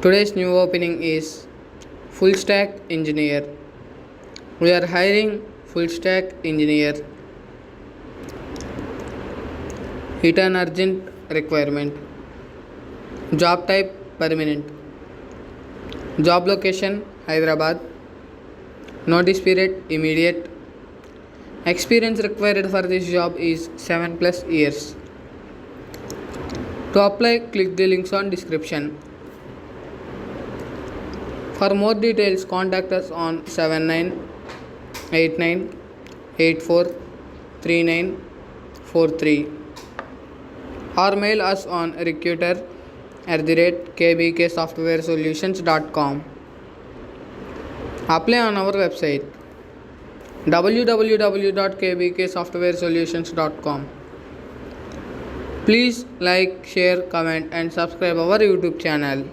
Today's new opening is full stack engineer. We are hiring full stack engineer. It an urgent requirement. Job type permanent. Job location Hyderabad. Notice period immediate. Experience required for this job is 7 plus years. To apply, click the links on description. For more details, contact us on 7989843943 or mail us on recruiter@kbksoftwaresolutions.com. Apply on our website www.kbksoftwaresolutions.com. Please like, share, comment and subscribe our YouTube channel.